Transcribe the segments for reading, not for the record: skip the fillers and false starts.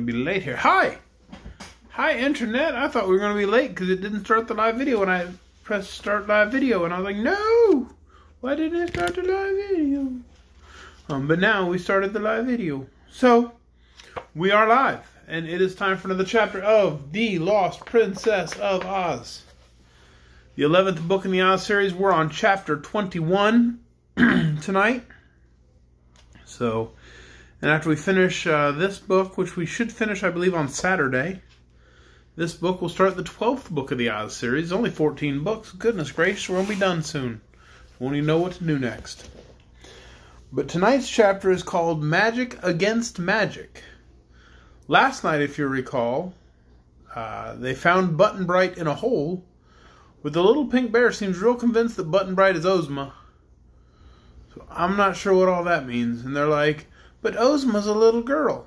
to be late here. Hi! Hi, Internet. I thought we were going to be late because it didn't start the live video when I pressed start live video. And I was like, no! Why didn't it start the live video? But now we started the live video. So, we are live. And it is time for another chapter of The Lost Princess of Oz. The 11th book in the Oz series. We're on chapter 21 tonight. So, and after we finish this book, which we should finish, I believe, on Saturday, this book will start the 12th book of the Oz series. Only 14 books. Goodness gracious, we're going to be done soon. Won't even know what to do next. But tonight's chapter is called Magic Against Magic. Last night, if you recall, they found Button Bright in a hole, but the little pink bear seems real convinced that Button Bright is Ozma. So I'm not sure what all that means. And they're like, but Ozma's a little girl.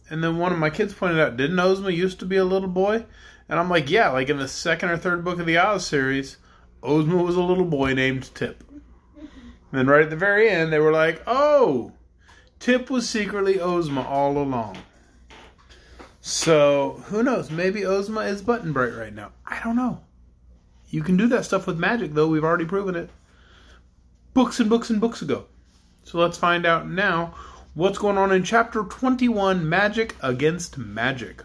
And then one of my kids pointed out, didn't Ozma used to be a little boy? And I'm like, yeah, like in the second or third book of the Oz series, Ozma was a little boy named Tip. And then right at the very end, they were like, oh, Tip was secretly Ozma all along. So, who knows? Maybe Ozma is Button Bright right now. I don't know. You can do that stuff with magic, though. We've already proven it. Books and books and books ago. So let's find out now what's going on in chapter 21, Magic Against Magic.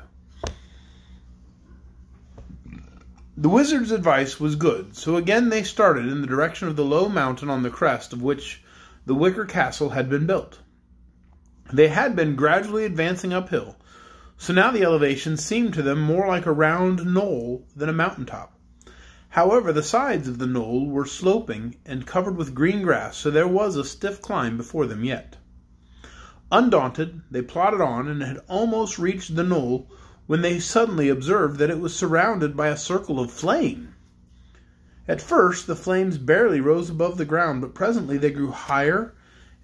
The wizard's advice was good, so again they started in the direction of the low mountain on the crest of which the wicker castle had been built. They had been gradually advancing uphill, so now the elevation seemed to them more like a round knoll than a mountaintop. However, the sides of the knoll were sloping and covered with green grass, so there was a stiff climb before them yet. Undaunted, they plodded on and had almost reached the knoll when they suddenly observed that it was surrounded by a circle of flame. At first, the flames barely rose above the ground, but presently they grew higher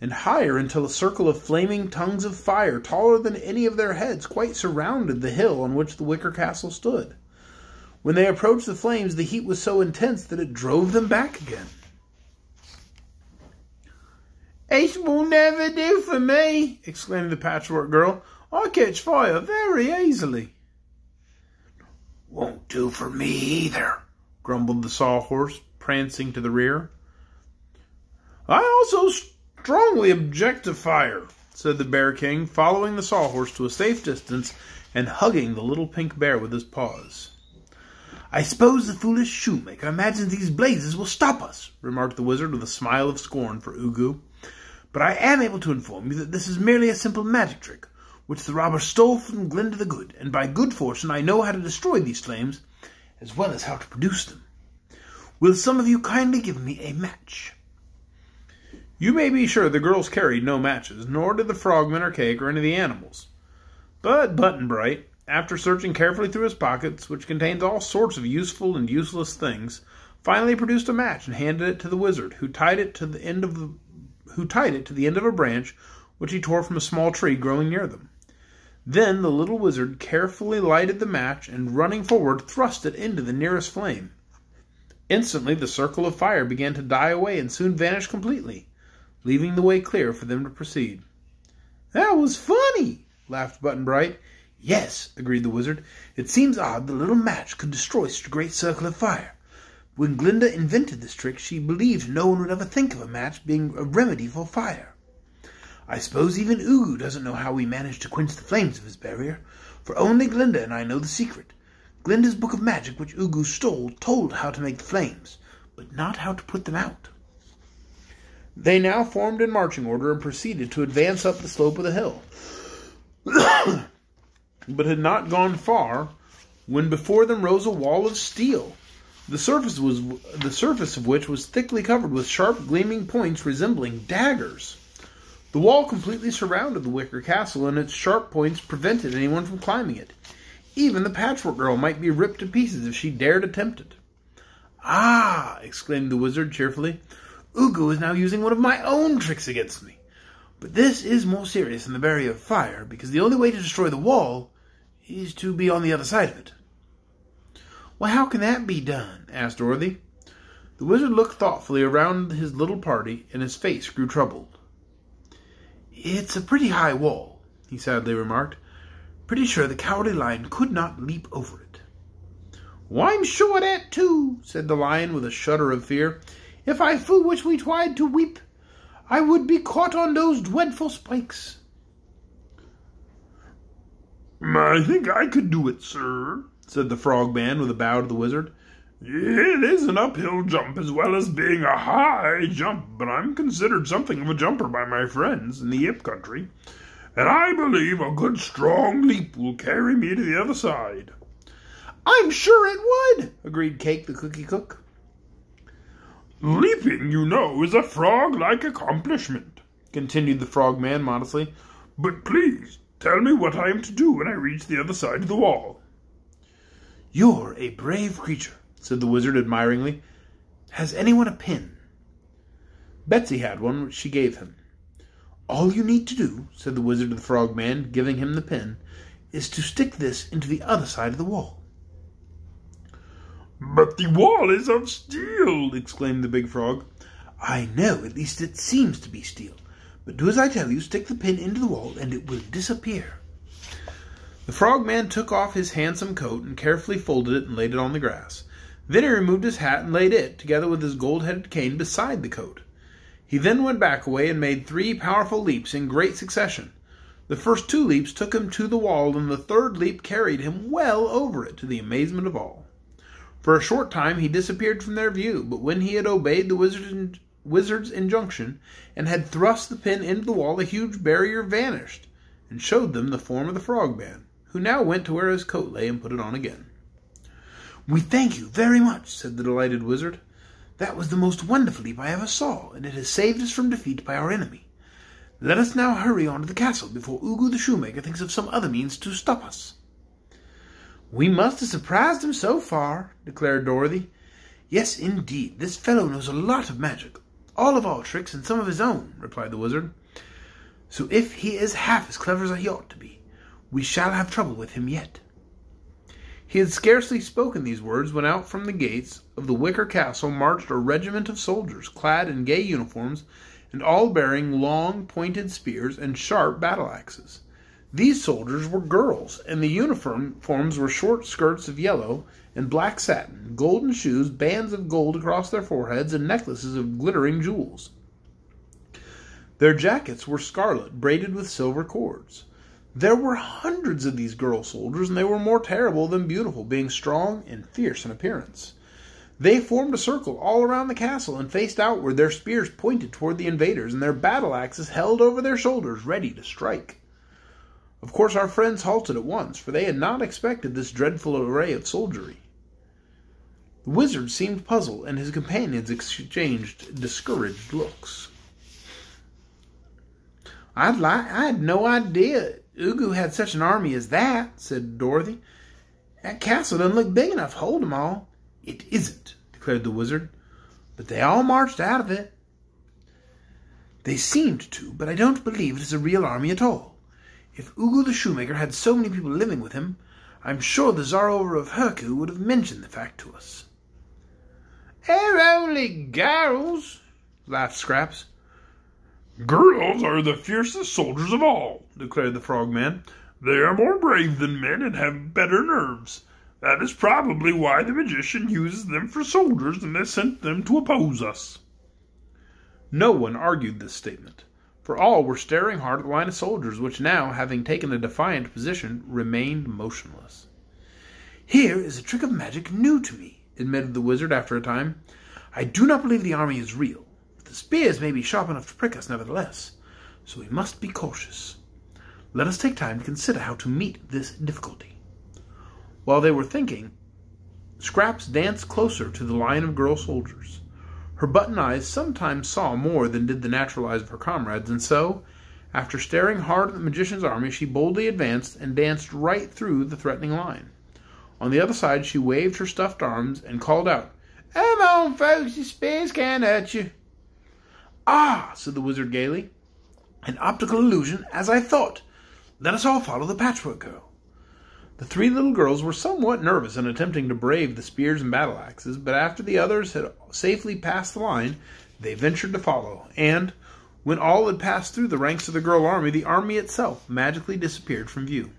and higher until a circle of flaming tongues of fire, taller than any of their heads, quite surrounded the hill on which the wicker castle stood. When they approached the flames, the heat was so intense that it drove them back again. "It will never do for me," exclaimed the Patchwork Girl. "I catch fire very easily." "Won't do for me either," grumbled the Sawhorse, prancing to the rear. "I also strongly object to fire," said the Bear King, following the Sawhorse to a safe distance and hugging the little pink bear with his paws. "I suppose the foolish shoemaker imagines these blazes will stop us," remarked the wizard with a smile of scorn for Ugu. "But I am able to inform you that this is merely a simple magic trick, which the robber stole from Glinda the Good, and by good fortune I know how to destroy these flames, as well as how to produce them. Will some of you kindly give me a match?" You may be sure the girls carried no matches, nor did the frogmen or Cake or any of the animals. But Button Bright, after searching carefully through his pockets, which contained all sorts of useful and useless things, finally produced a match and handed it to the wizard, who tied it to the end of a branch which he tore from a small tree growing near them. Then the little wizard carefully lighted the match and, running forward, thrust it into the nearest flame. Instantly the circle of fire began to die away and soon vanished completely, leaving the way clear for them to proceed. "That was funny," laughed Button Bright. "Yes," agreed the wizard. "It seems odd the little match could destroy such a great circle of fire. When Glinda invented this trick, she believed no one would ever think of a match being a remedy for fire. I suppose even Ugu doesn't know how we managed to quench the flames of his barrier, for only Glinda and I know the secret. Glinda's book of magic, which Ugu stole, told how to make the flames, but not how to put them out." They now formed in marching order and proceeded to advance up the slope of the hill, but had not gone far when before them rose a wall of steel, the surface of which was thickly covered with sharp gleaming points resembling daggers. The wall completely surrounded the wicker castle, and its sharp points prevented anyone from climbing it. Even the Patchwork Girl might be ripped to pieces if she dared attempt it. "Ah!" exclaimed the wizard cheerfully. "Ugu is now using one of my own tricks against me. But this is more serious than the barrier of fire, because the only way to destroy the wall is to be on the other side of it." "Well, how can that be done?" asked Dorothy. The wizard looked thoughtfully around his little party, and his face grew troubled. "It's a pretty high wall," he sadly remarked. Pretty sure the Cowardly Lion could not leap over it." "Well, I'm sure of that too," said the lion with a shudder of fear. "If I foolishly tried to weep, I would be caught on those dreadful spikes." "I think I could do it, sir," said the frogman with a bow to the wizard. "It is an uphill jump as well as being a high jump, but I'm considered something of a jumper by my friends in the Yip country, and I believe a good strong leap will carry me to the other side." "I'm sure it would," agreed Cake the Cookie Cook. "Leaping, you know, is a frog-like accomplishment," continued the frogman modestly. "But please, tell me what I am to do when I reach the other side of the wall." "You're a brave creature," said the wizard admiringly. "Has anyone a pin?" Betsy had one, which she gave him. "All you need to do," said the wizard to the frogman, giving him the pin, "is to stick this into the other side of the wall." "But the wall is of steel!" exclaimed the big frog. "I know, at least it seems to be steel. But do as I tell you, stick the pin into the wall, and it will disappear." The frogman took off his handsome coat and carefully folded it and laid it on the grass. Then he removed his hat and laid it, together with his gold-headed cane, beside the coat. He then went back a way and made 3 powerful leaps in great succession. The first 2 leaps took him to the wall, and the third leap carried him well over it, to the amazement of all. For a short time he disappeared from their view, but when he had obeyed the wizard's injunction and had thrust the pin into the wall, the huge barrier vanished, and showed them the form of the frogman, who now went to where his coat lay and put it on again. "We thank you very much," said the delighted wizard. "That was the most wonderful leap I ever saw, and it has saved us from defeat by our enemy. Let us now hurry on to the castle before Ugu the shoemaker thinks of some other means to stop us." "We must have surprised him so far," declared Dorothy. "Yes, indeed. This fellow knows a lot of magic, all of our tricks and some of his own," replied the wizard. "So if he is half as clever as he ought to be, we shall have trouble with him yet." He had scarcely spoken these words when out from the gates of the wicker castle marched a regiment of soldiers, clad in gay uniforms, and all bearing long, pointed spears and sharp battle-axes. These soldiers were girls, and the uniforms were short skirts of yellow and black satin, golden shoes, bands of gold across their foreheads, and necklaces of glittering jewels. Their jackets were scarlet, braided with silver cords. There were hundreds of these girl soldiers, and they were more terrible than beautiful, being strong and fierce in appearance. They formed a circle all around the castle and faced outward, their spears pointed toward the invaders, and their battle-axes held over their shoulders, ready to strike. Of course, our friends halted at once, for they had not expected this dreadful array of soldiery. The wizard seemed puzzled, and his companions exchanged discouraged looks. I had no idea Ugu had such an army as that," said Dorothy. "That castle doesn't look big enough to hold them all." "It isn't," declared the wizard, "but they all marched out of it." "They seemed to, but I don't believe it is a real army at all. If Ugu the shoemaker had so many people living with him, I'm sure the Czar of Herku would have mentioned the fact to us." "They're only girls," laughed Scraps. "Girls are the fiercest soldiers of all," declared the frogman. "They are more brave than men and have better nerves. That is probably why the magician uses them for soldiers and has sent them to oppose us." No one argued this statement, for all were staring hard at the line of soldiers, which now, having taken a defiant position, remained motionless. "Here is a trick of magic new to me," admitted the wizard after a time. "I do not believe the army is real. The spears may be sharp enough to prick us nevertheless, so we must be cautious. Let us take time to consider how to meet this difficulty." While they were thinking, Scraps danced closer to the line of girl soldiers. Her button eyes sometimes saw more than did the natural eyes of her comrades, and so, after staring hard at the magician's army, she boldly advanced and danced right through the threatening line. On the other side she waved her stuffed arms and called out, "Come on, folks, the spears can't hurt you." "Ah," said the wizard gaily, "an optical illusion, as I thought. Let us all follow the Patchwork Girl." The 3 little girls were somewhat nervous in attempting to brave the spears and battle-axes, but after the others had safely passed the line, they ventured to follow, and, when all had passed through the ranks of the girl army, the army itself magically disappeared from view.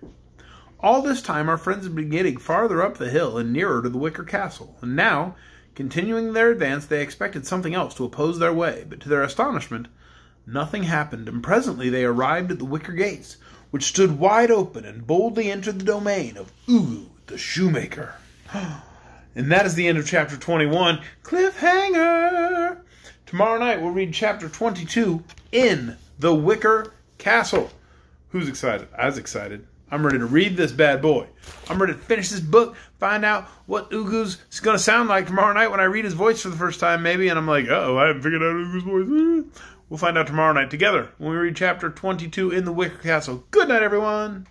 All this time our friends had been getting farther up the hill and nearer to the wicker castle, and now, continuing their advance, they expected something else to oppose their way, but to their astonishment, nothing happened, and presently they arrived at the wicker gates, which stood wide open, and boldly entered the domain of Ugu the shoemaker. And that is the end of chapter 21. Cliffhanger! Tomorrow night we'll read chapter 22, In the Wicker Castle. Who's excited? I was excited. I'm ready to read this bad boy. I'm ready to finish this book, find out what Ugu's going to sound like tomorrow night when I read his voice for the first time, maybe, and I'm like, uh-oh, I haven't figured out Ugu's voice. We'll find out tomorrow night together when we read chapter 22 in the Wicker Castle. Good night, everyone.